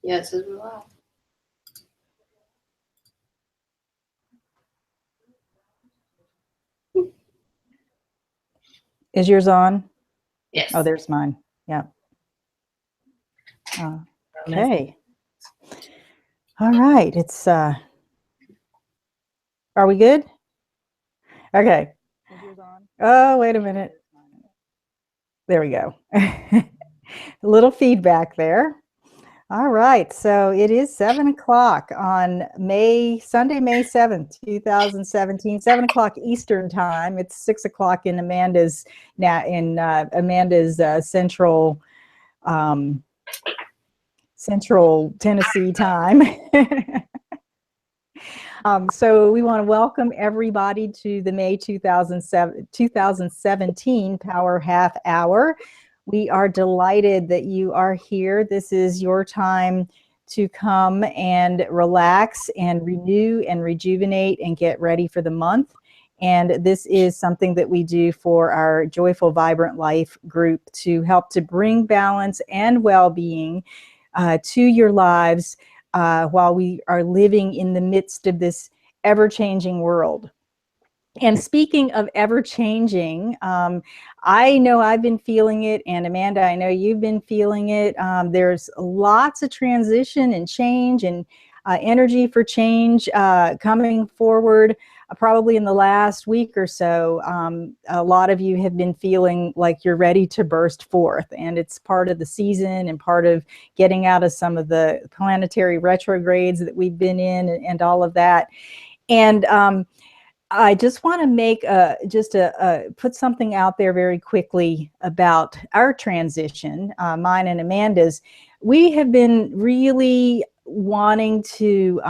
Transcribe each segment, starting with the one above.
Yes, as well. Is yours on? Yes. Oh, there's mine. Yeah. Okay. All right. It's are we good? Okay. Is yours on? Oh, wait a minute. There we go. A little feedback there. All right, so it is 7 o'clock on Sunday, May 7th, 2017, 7 o'clock Eastern time. It's 6 o'clock in Amanda's Central Tennessee time. So we want to welcome everybody to the May 2017 Power Half Hour. We are delighted that you are here. This is your time to come and relax and renew and rejuvenate and get ready for the month. And this is something that we do for our Joyful Vibrant Life group to help to bring balance and well-being to your lives while we are living in the midst of this ever-changing world. And speaking of ever-changing, I know I've been feeling it, and Amanda, I know you've been feeling it. There's lots of transition and change and energy for change coming forward. Probably in the last week or so, a lot of you have been feeling like you're ready to burst forth, and it's part of the season and part of getting out of some of the planetary retrogrades that we've been in and all of that. And I just want to make put something out there very quickly about our transition, mine and Amanda's. We have been really wanting to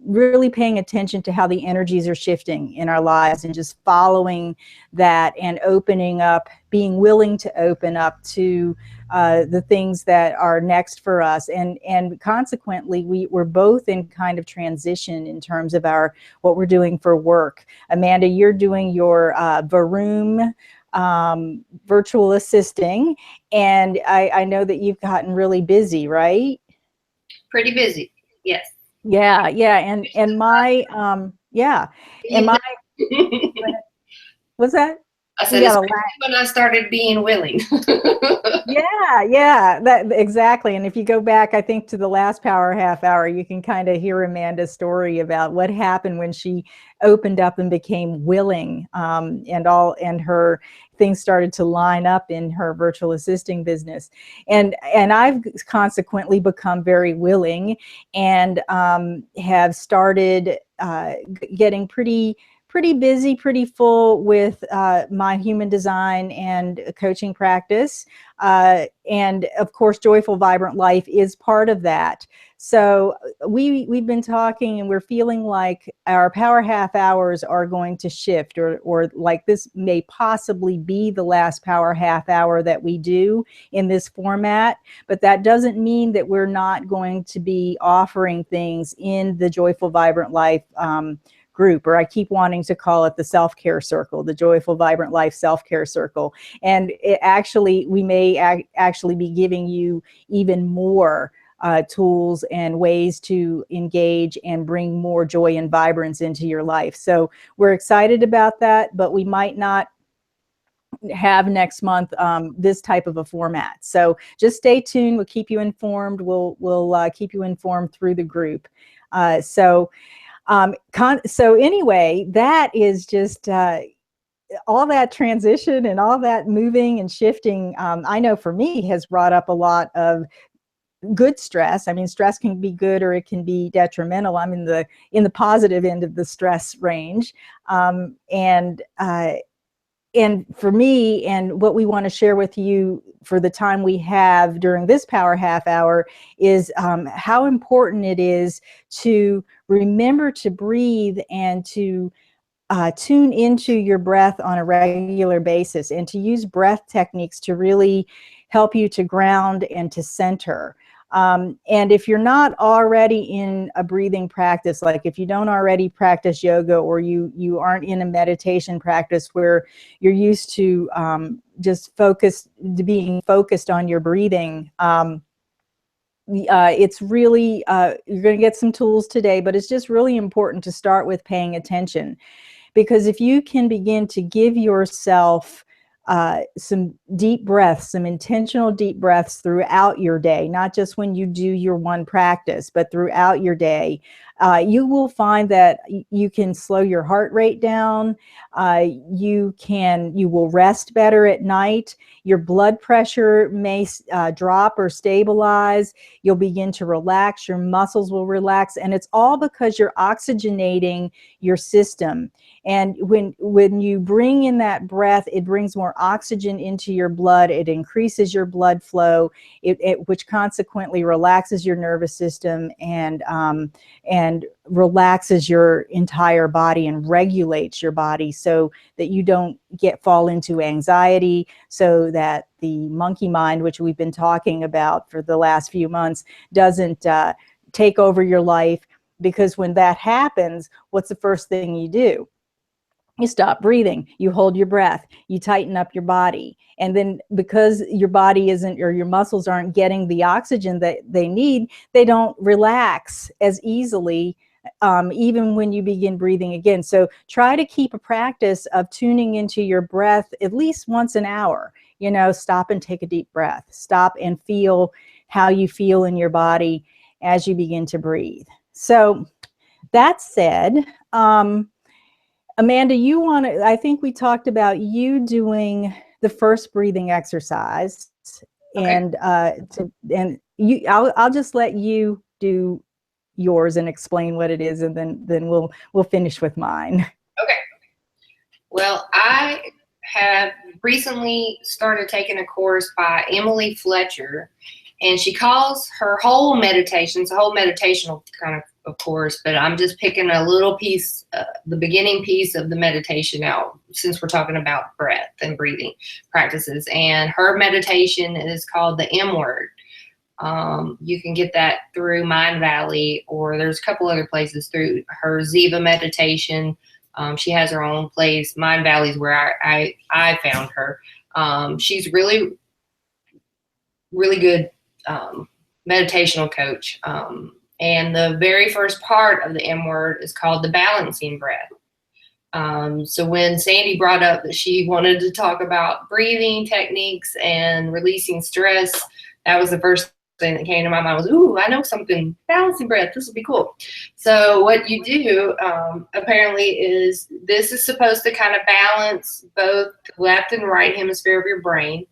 really paying attention to how the energies are shifting in our lives and just following that and opening up, being willing to open up to the things that are next for us. And consequently, we're both in kind of transition in terms of what we're doing for work. Amanda, you're doing your Varoom virtual assisting, and I know that you've gotten really busy, right? Pretty busy. Yes. Yeah, yeah, and my yeah, and my what's that? I We said, got a especially when I started being willing. Yeah, that exactly. And if you go back, I think to the last Power Half Hour, you can kind of hear Amanda's story about what happened when she opened up and became willing, and her things started to line up in her virtual assisting business. And I've consequently become very willing and have started getting pretty busy, pretty full with my human design and coaching practice. And of course, Joyful Vibrant Life is part of that. So we've been talking and we're feeling like our Power Half Hours are going to shift, or like this may possibly be the last Power Half Hour that we do in this format. But that doesn't mean that we're not going to be offering things in the Joyful Vibrant Life group, or I keep wanting to call it the self-care circle, the Joyful Vibrant Life self-care circle. And we may actually be giving you even more tools and ways to engage and bring more joy and vibrance into your life. So we're excited about that, but we might not have next month this type of a format. So just stay tuned. We'll keep you informed. We'll keep you informed through the group. So anyway, that is just all that transition and all that moving and shifting, I know for me has brought up a lot of good stress. I mean, stress can be good or it can be detrimental. I'm in the positive end of the stress range. And for me, and what we want to share with you for the time we have during this Power Half Hour is how important it is to remember to breathe and to tune into your breath on a regular basis, and to use breath techniques to really help you to ground and to center. And if you're not already in a breathing practice, like if you don't already practice yoga, or you aren't in a meditation practice where you're used to just being focused on your breathing, it's really, you're going to get some tools today, but it's just really important to start with paying attention. Because if you can begin to give yourself some deep breaths, some intentional deep breaths throughout your day, not just when you do your one practice, but throughout your day, you will find that you can slow your heart rate down. You will rest better at night. Your blood pressure may drop or stabilize. You'll begin to relax. Your muscles will relax. And it's all because you're oxygenating your system. And when you bring in that breath, it brings more oxygen into your blood. It increases your blood flow, which consequently relaxes your nervous system and relaxes your entire body and regulates your body so that you don't fall into anxiety, so that the monkey mind, which we've been talking about for the last few months, doesn't take over your life. Because when that happens, what's the first thing you do? You stop breathing, you hold your breath, you tighten up your body. And then because your body isn't, or your muscles aren't getting the oxygen that they need, they don't relax as easily, even when you begin breathing again. So try to keep a practice of tuning into your breath at least once an hour. Stop and take a deep breath. Stop and feel how you feel in your body as you begin to breathe. So that said, Amanda, I think we talked about you doing the first breathing exercise. Okay. I'll just let you do yours and explain what it is, and then we'll finish with mine. Okay. Well, I have recently started taking a course by Emily Fletcher, and she calls her whole meditations, a whole meditational kind of course, but I'm just picking a little piece, the beginning piece of the meditation out, since we're talking about breath and breathing practices. And her meditation is called the M word. You can get that through Mind Valley, or there's a couple other places through her Ziva meditation. She has her own place. Mind Valley is where I found her. She's really, really good meditational coach. And the very first part of the M word is called the balancing breath. So when Sandy brought up that she wanted to talk about breathing techniques and releasing stress, that was the first thing that came to my mind was, ooh, I know something, balancing breath, this will be cool. So what you do apparently is this is supposed to kind of balance both the left and right hemisphere of your brain.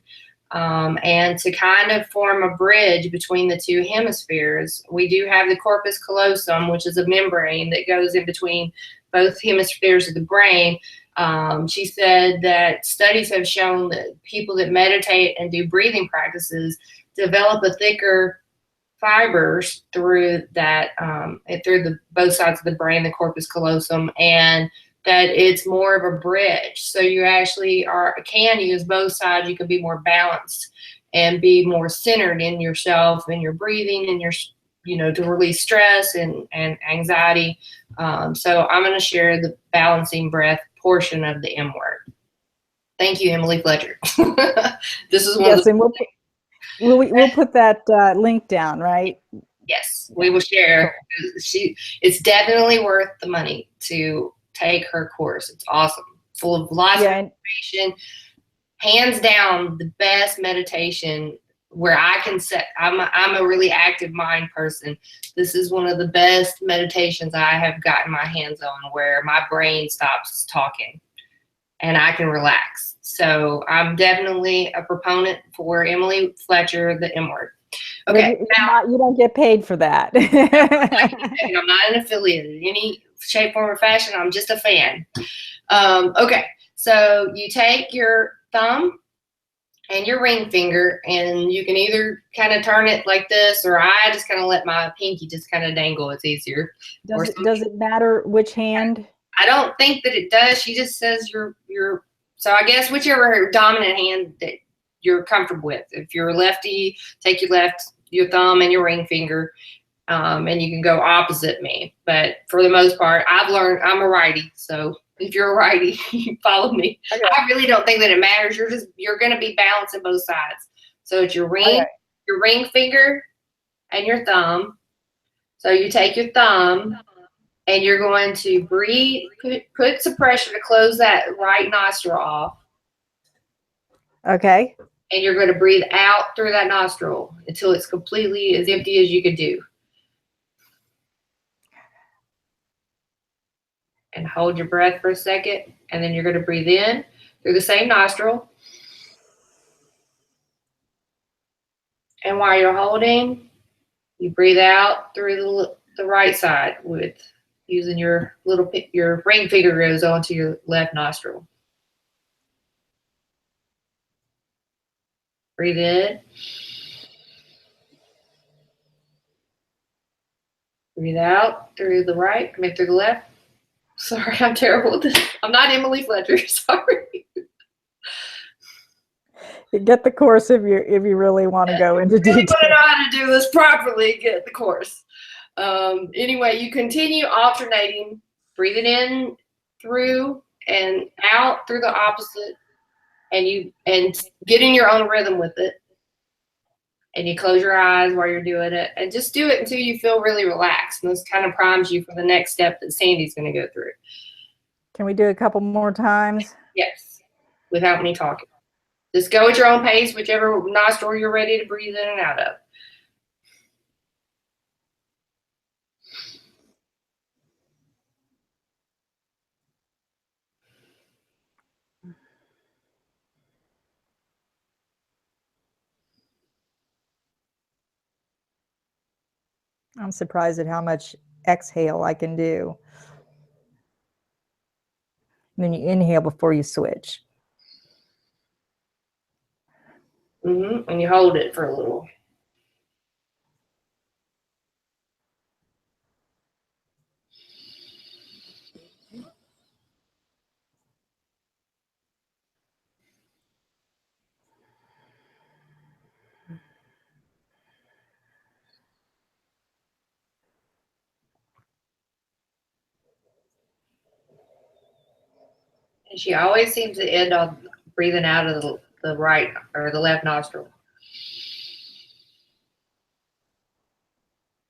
And to kind of form a bridge between the two hemispheres, we do have the corpus callosum, which is a membrane that goes in between both hemispheres of the brain. She said that studies have shown that people that meditate and do breathing practices develop a thicker fibers through that, through both sides of the brain, the corpus callosum, and that it's more of a bridge. So you actually can use both sides. You can be more balanced and be more centered in yourself and your breathing and your, to release stress and anxiety. So I'm going to share the balancing breath portion of the M word. Thank you, Emily Fletcher. This is one of the. And we'll put that link down, right? Yes, we will share. It's definitely worth the money to take her course. It's awesome, full of lots of information. Hands down, the best meditation where I can I'm a really active mind person. This is one of the best meditations I have gotten my hands on, where my brain stops talking and I can relax. So I'm definitely a proponent for Emily Fletcher, the M word. Okay. Now, you don't get paid for that. I'm not an affiliate in any shape, form, or fashion. I'm just a fan. Okay. So you take your thumb and your ring finger, and you can either kind of turn it like this, or I just kind of let my pinky just kind of dangle. It's easier. Does it matter which hand? I don't think that it does. She just says so I guess whichever dominant hand that you're comfortable with. If you're lefty, take your thumb and your ring finger, and you can go opposite me. But for the most part, I've learned I'm a righty. So if you're a righty, you follow me. Okay. I really don't think that it matters. You're going to be balancing both sides. So it's your ring finger and your thumb. So you take your thumb and you're going to breathe, put some pressure to close that right nostril off. Okay. And you're going to breathe out through that nostril until it's completely as empty as you can do. And hold your breath for a second. And then you're going to breathe in through the same nostril. And while you're holding, you breathe out through the right side with using your ring finger goes onto your left nostril. Breathe in. Breathe out through the right, through the left. Sorry, I'm terrible at this. I'm not Emily Fletcher, sorry. Get the course if you really want to go into detail. I want to know how to do this properly, get the course. Anyway, you continue alternating, breathing in through and out through the opposite, and get in your own rhythm with it. And you close your eyes while you're doing it, and just do it until you feel really relaxed. And this kind of primes you for the next step that Sandy's going to go through. Can we do a couple more times? Yes, without me talking. Just go at your own pace, whichever nostril you're ready to breathe in and out of. I'm surprised at how much exhale I can do. And then you inhale before you switch. And you hold it for a little. And she always seems to end on breathing out of the right or the left nostril.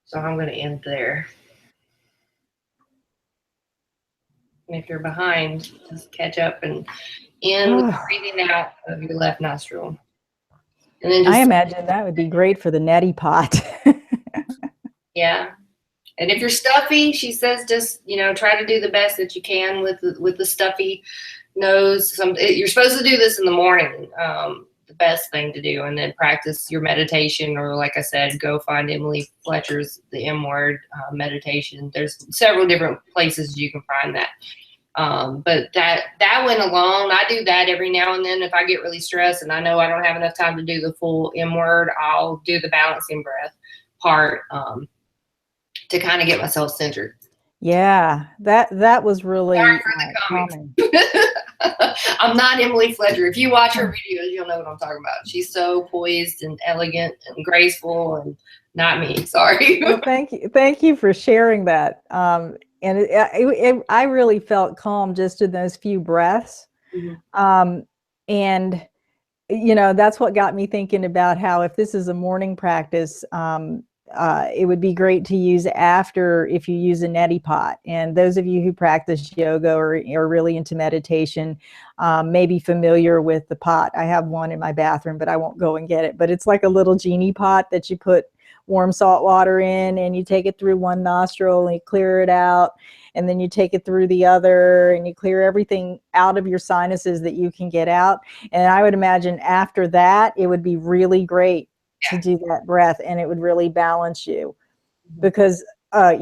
So I'm going to end there. And if you're behind, just catch up and end with the breathing out of your left nostril. And then I imagine that would be great for the neti pot. Yeah. And if you're stuffy, she says just, try to do the best that you can with the stuffy nose. You're supposed to do this in the morning, the best thing to do, and then practice your meditation, or like I said, go find Emily Fletcher's The M Word meditation. There's several different places you can find that. But that went along. I do that every now and then if I get really stressed and I know I don't have enough time to do the full M Word. I'll do the balancing breath part to kind of get myself centered. Yeah, that was really common. I'm not Emily Fletcher. If you watch her videos, you'll know what I'm talking about. She's so poised and elegant and graceful, and not me. Sorry. Well, thank you for sharing that. And I really felt calm just in those few breaths. Mm-hmm. And that's what got me thinking about how if this is a morning practice, it would be great to use after if you use a neti pot. And those of you who practice yoga or are really into meditation may be familiar with the pot. I have one in my bathroom, but I won't go and get it. But it's like a little genie pot that you put warm salt water in, and you take it through one nostril and you clear it out, and then you take it through the other and you clear everything out of your sinuses that you can get out. And I would imagine after that it would be really great to do that breath, and it would really balance you. Because a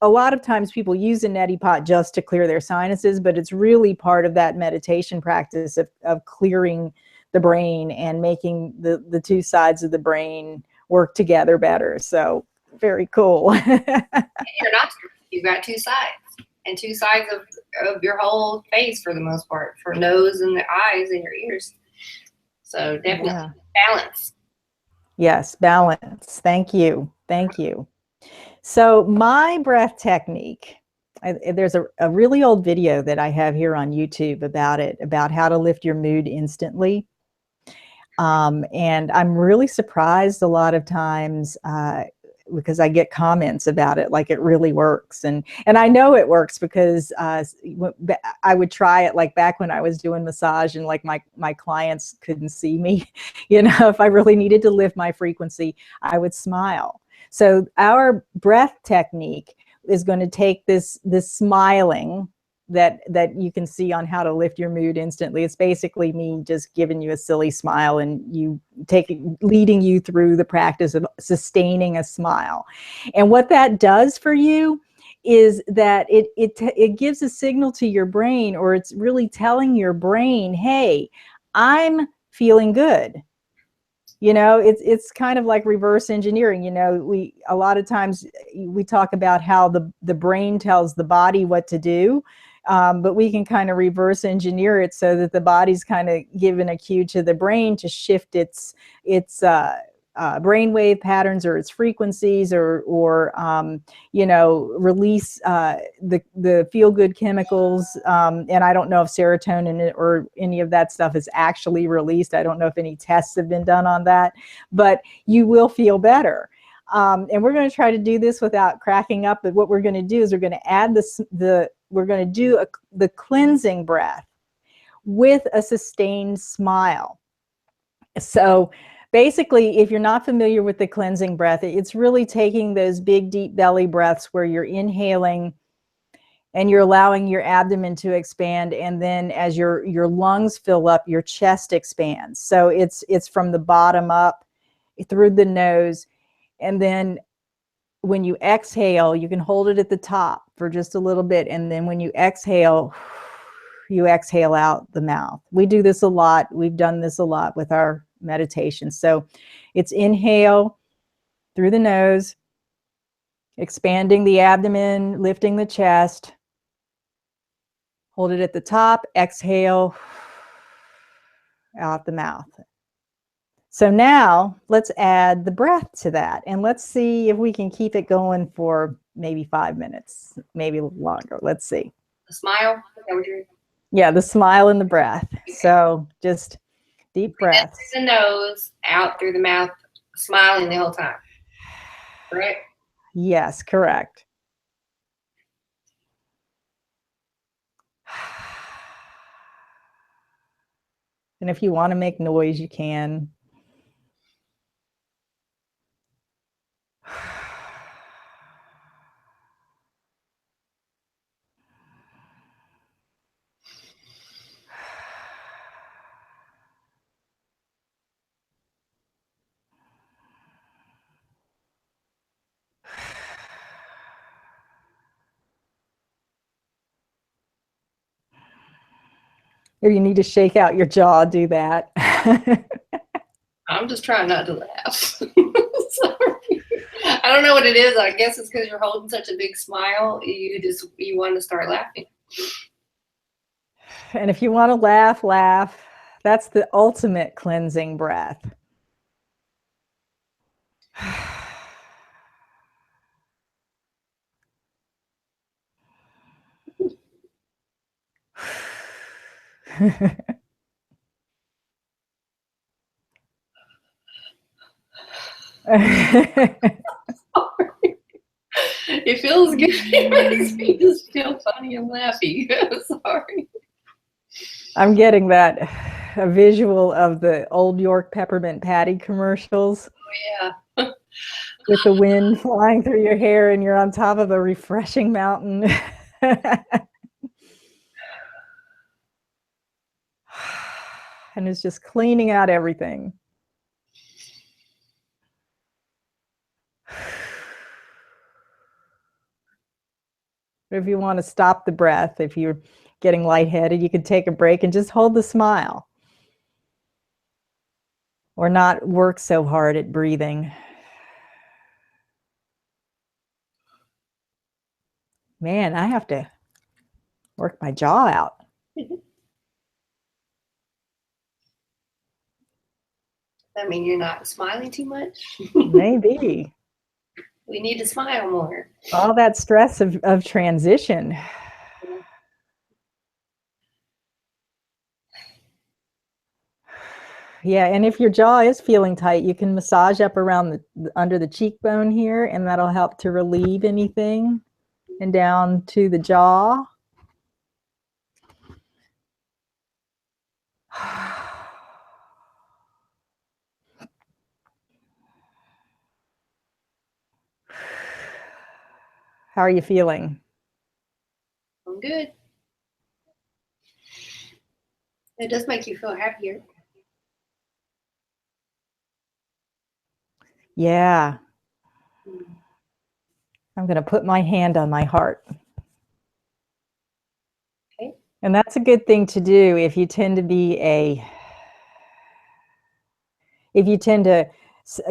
lot of times people use a neti pot just to clear their sinuses, but it's really part of that meditation practice of clearing the brain and making the two sides of the brain work together better. So very cool. You're not, you've got two sides, and two sides of your whole face for the most part, for nose and the eyes and your ears. So definitely balance. Yes, balance. Thank you. Thank you. So my breath technique, there's a really old video that I have here on YouTube about how to lift your mood instantly. And I'm really surprised a lot of times because I get comments about it, like it really works. And I know it works because I would try it like back when I was doing massage and like my clients couldn't see me. You know, if I really needed to lift my frequency, I would smile. So our breath technique is going to take this smiling that you can see on how to lift your mood instantly. It's basically me just giving you a silly smile and leading you through the practice of sustaining a smile. And what that does for you is that it gives a signal to your brain, or it's really telling your brain, hey, I'm feeling good. You know, it's kind of like reverse engineering. You know, a lot of times we talk about how the brain tells the body what to do, but we can kind of reverse engineer it so that the body's kind of given a cue to the brain to shift its brainwave patterns or its frequencies, or you know, release the feel-good chemicals. And I don't know if serotonin or any of that stuff is actually released. I don't know if any tests have been done on that, but you will feel better. And we're going to try to do this without cracking up. But what we're going to do is we're going to add we're going to do the cleansing breath with a sustained smile. So basically, if you're not familiar with the cleansing breath, it's really taking those big, deep belly breaths where you're inhaling and you're allowing your abdomen to expand. And then as your lungs fill up, your chest expands. So it's from the bottom up through the nose. And then when you exhale, you can hold it at the top for just a little bit. And then when you exhale out the mouth. We do this a lot. We've done this a lot with our meditation. So it's inhale through the nose, expanding the abdomen, lifting the chest. Hold it at the top, exhale out the mouth. So now let's add the breath to that, and let's see if we can keep it going for maybe 5 minutes, maybe longer. Let's see. A smile. Is that what you're... Yeah, the smile and the breath. Okay. So just deep breaths. Through the nose, out through the mouth, smiling the whole time. Correct? Yes, correct. And if you want to make noise, you can. If you need to shake out your jaw, do that. I'm just trying not to laugh. Sorry. I don't know what it is. I guess it's because you're holding such a big smile. You want to start laughing. And if you want to laugh, laugh. That's the ultimate cleansing breath. It feels good. It makes me just feel funny and laughy. Sorry. I'm getting a visual of the Old York peppermint patty commercials. Oh, yeah. With the wind flying through your hair and you're on top of a refreshing mountain. And it's just cleaning out everything. If you want to stop the breath, if you're getting lightheaded, you can take a break and just hold the smile. Or not work so hard at breathing. Man, I have to work my jaw out. I mean, you're not smiling too much? Maybe. We need to smile more. All that stress of transition. Yeah, and if your jaw is feeling tight, you can massage up around under the cheekbone here, and that'll help to relieve anything, and down to the jaw. How are you feeling? I'm good. It does make you feel happier. Yeah. I'm going to put my hand on my heart. Okay. And that's a good thing to do if you tend to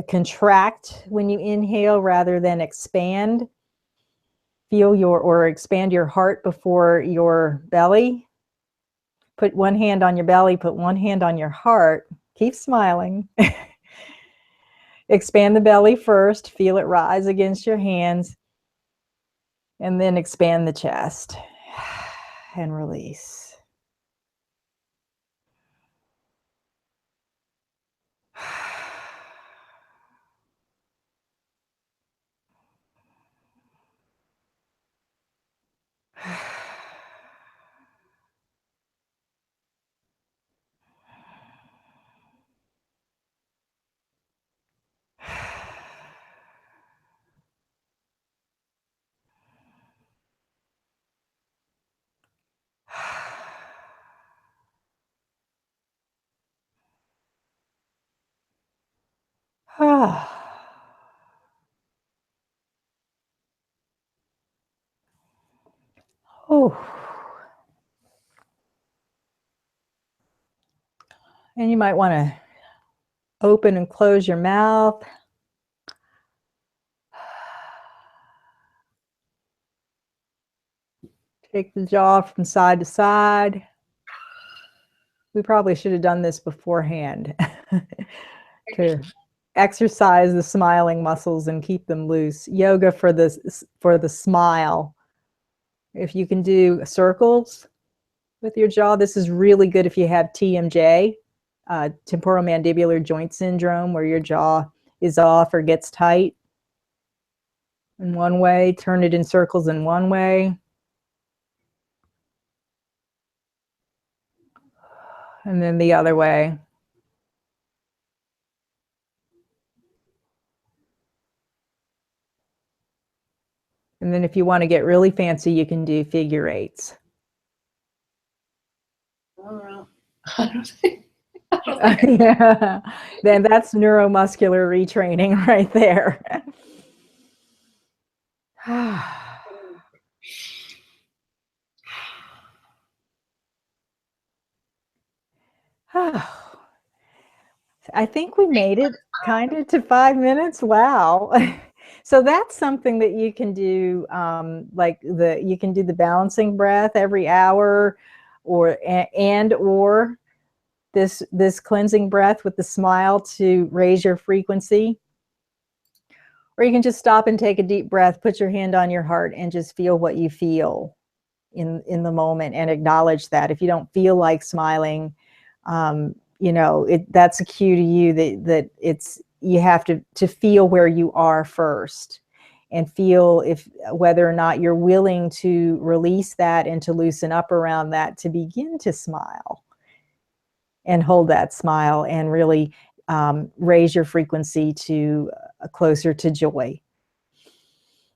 contract when you inhale rather than expand. Or expand your heart before your belly. Put one hand on your belly, put one hand on your heart. Keep smiling. Expand the belly first, feel it rise against your hands, and then expand the chest and release. Oh. And you might want to open and close your mouth. Take the jaw from side to side. We probably should have done this beforehand to exercise the smiling muscles and keep them loose. Yoga for the smile. If you can do circles with your jaw, this is really good if you have TMJ, temporomandibular joint syndrome, where your jaw is off or gets tight in one way. Turn it in circles in one way. And then the other way. And then if you want to get really fancy, you can do figure eights. All right. Yeah. Then that's neuromuscular retraining right there. I think we made it kind of to 5 minutes. Wow. So that's something that you can do, you can do the balancing breath every hour, or this cleansing breath with the smile to raise your frequency. Or you can just stop and take a deep breath, put your hand on your heart, and just feel what you feel in the moment, and acknowledge that. If you don't feel like smiling, that's a cue to you that you have to feel where you are first, and feel whether or not you're willing to release that and to loosen up around that, to begin to smile and hold that smile and really raise your frequency to closer to joy.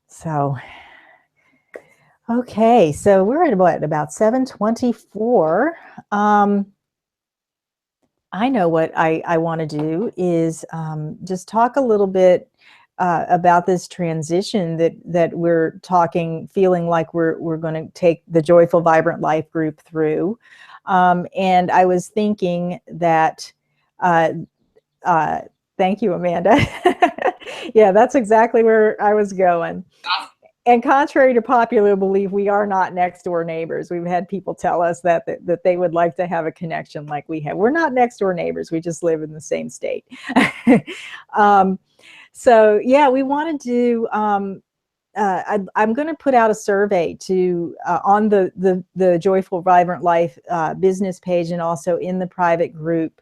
So, okay, so we're at about 7:24. I know what I want to do is just talk a little bit about this transition that we're feeling like we're going to take the Joyful Vibrant Life group through. And I was thinking that, thank you, Amanda. Yeah, that's exactly where I was going. And contrary to popular belief, we are not next door neighbors. We've had people tell us that they would like to have a connection like we have. We're not next door neighbors. We just live in the same state. So yeah, we want to do, I'm going to put out a survey on the Joyful Vibrant Life business page, and also in the private group,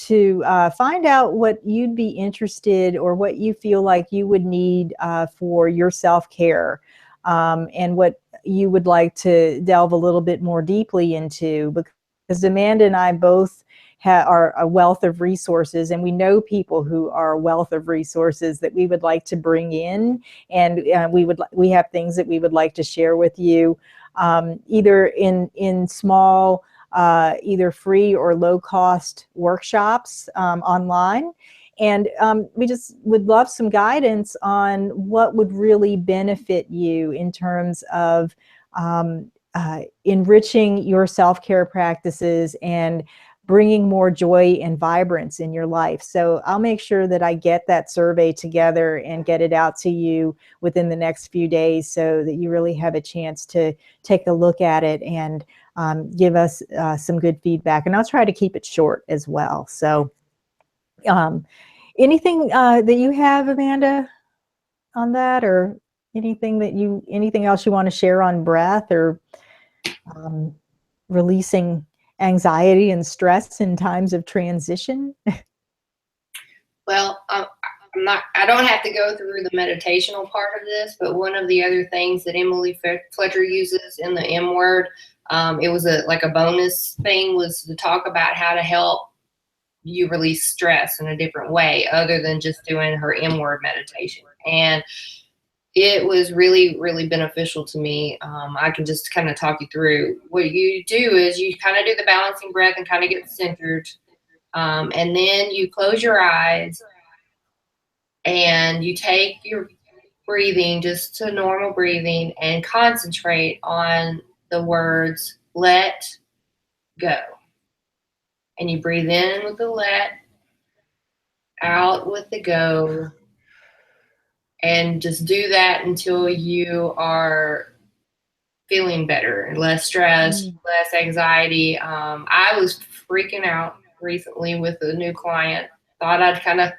to find out what you'd be interested or what you feel like you would need for your self-care, and what you would like to delve a little bit more deeply into, because Amanda and I both are a wealth of resources, and we know people who are a wealth of resources that we would like to bring in, and we have things that we would like to share with you, either in small, either free or low cost workshops online. And we just would love some guidance on what would really benefit you in terms of enriching your self-care practices and bringing more joy and vibrance in your life. So I'll make sure that I get that survey together and get it out to you within the next few days, so that you really have a chance to take a look at it and give us some good feedback. And I'll try to keep it short as well. So anything that you have, Amanda, on that, or anything else you want to share on breath, or releasing anxiety and stress in times of transition? Well, I don't have to go through the meditational part of this, but one of the other things that Emily Fletcher uses in the M word, it was like a bonus thing, was to talk about how to help you release stress in a different way other than just doing her M word meditation. And it was really, really beneficial to me. I can just kind of talk you through. What you do is you kind of do the balancing breath and kind of get centered. And then you close your eyes and you take your breathing just to normal breathing and concentrate on the words let go. And you breathe in with the let, out with the go, and just do that until you are feeling better, less stress, less anxiety. I was freaking out recently with a new client. Thought I'd kind of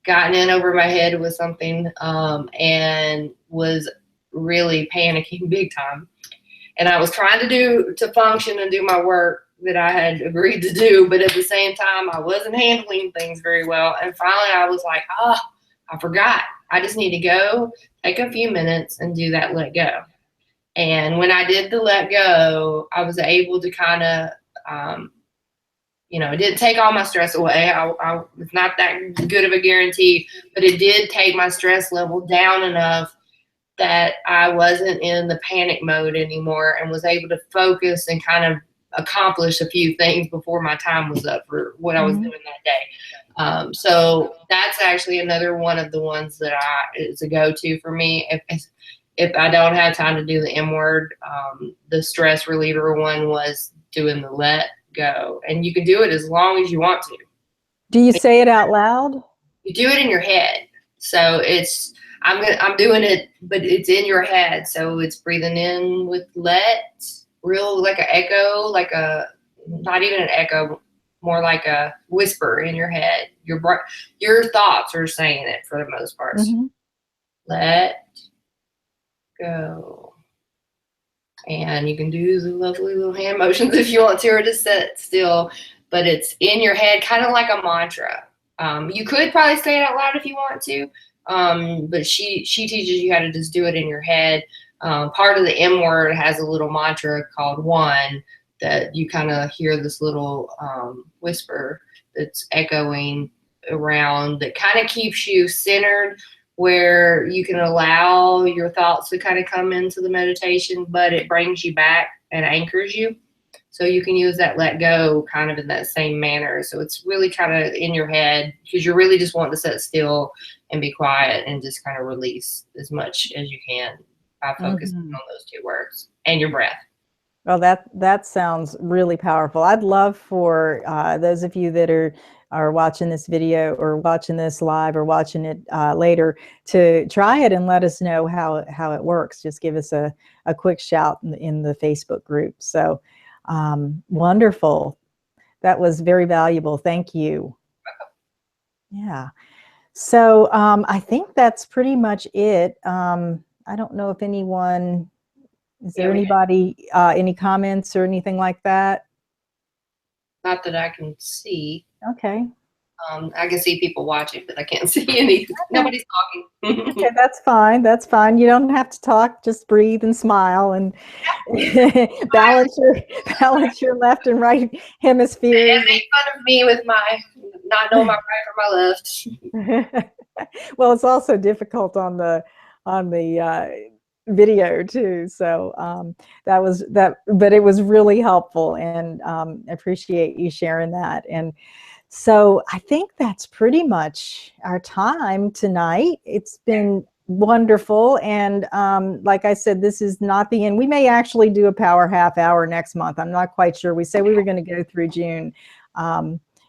gotten in over my head with something, and was really panicking big time. And I was trying to function and do my work that I had agreed to do, but at the same time, I wasn't handling things very well. And finally, I was like, I forgot. I just need to go take a few minutes and do that let go. And when I did the let go, I was able to kind of, it didn't take all my stress away. It's not that good of a guarantee, but it did take my stress level down enough that I wasn't in the panic mode anymore and was able to focus and kind of accomplish a few things before my time was up for what I was doing that day. So that's actually another one of the ones that is a go-to for me. If I don't have time to do the M word, the stress reliever one was doing the let go. And you can do it as long as you want to. Do you say it out loud? You do it in your head. So I'm doing it, but it's in your head. So it's breathing in with let, real like an echo, not even an echo, more like a whisper in your head. Your thoughts are saying it for the most part. Mm-hmm. Let go. And you can do the lovely little hand motions if you want to, or just sit still, but it's in your head, kind of like a mantra. You could probably say it out loud if you want to, but she teaches you how to just do it in your head. Part of the M word has a little mantra called one, that you kind of hear this little whisper that's echoing around, that kind of keeps you centered, where you can allow your thoughts to kind of come into the meditation, but it brings you back and anchors you. So you can use that let go kind of in that same manner. So it's really kind of in your head, because you're really just wanting to sit still and be quiet and just kind of release as much as you can by focusing on those two words and your breath. Well, that sounds really powerful. I'd love for those of you that are watching this video or watching this live or watching it later to try it and let us know how it works. Just give us a quick shout in the Facebook group. So wonderful. That was very valuable. Thank you. Yeah. So I think that's pretty much it. I don't know if anyone, is there anybody, any comments or anything like that? Not that I can see. Okay. I can see people watching, but I can't see anything. Nobody's talking. Okay, that's fine. That's fine. You don't have to talk. Just breathe and smile and balance your left and right hemispheres. And make fun of me with my not knowing my right from my left. Well, it's also difficult on the video too. So that was that, but it was really helpful, and appreciate you sharing that. And so I think that's pretty much our time tonight. It's been wonderful. And like I said, this is not the end. We may actually do a power half hour next month. I'm not quite sure. We said we were going to go through June.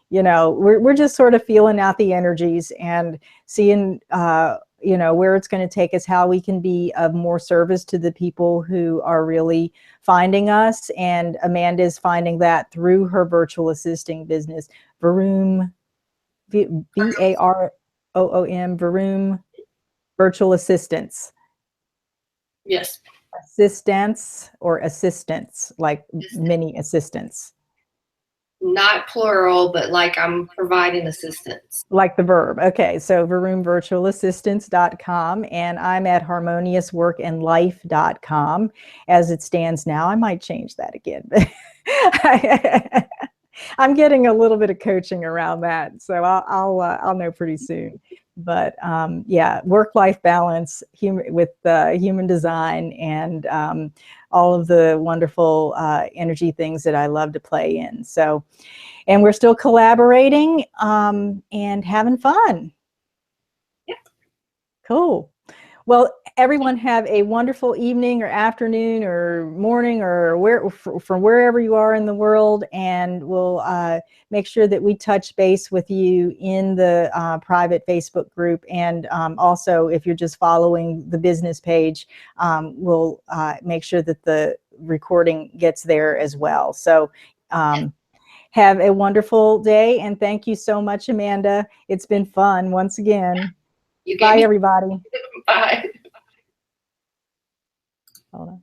You know, we're just sort of feeling out the energies and seeing, you know, where it's going to take us, how we can be of more service to the people who are really finding us. And Amanda's finding that through her virtual assisting business, Varoom, VAROOM, Varoom Virtual Assistants. Yes. Assistants or assistants, like many assistants. Not plural, but like I'm providing assistance. Like the verb. Okay, so varoomvirtualassistants.com, and I'm at harmoniousworkandlife.com as it stands now. I might change that again. I'm getting a little bit of coaching around that, so I'll know pretty soon. But yeah, work-life balance with human design and all of the wonderful energy things that I love to play in. So, and we're still collaborating and having fun. Yep. Cool. Well, everyone have a wonderful evening or afternoon or morning or from wherever you are in the world. And we'll make sure that we touch base with you in the private Facebook group. And also, if you're just following the business page, we'll make sure that the recording gets there as well. So have a wonderful day. And thank you so much, Amanda. It's been fun once again. Bye, everybody. Bye. Hold on.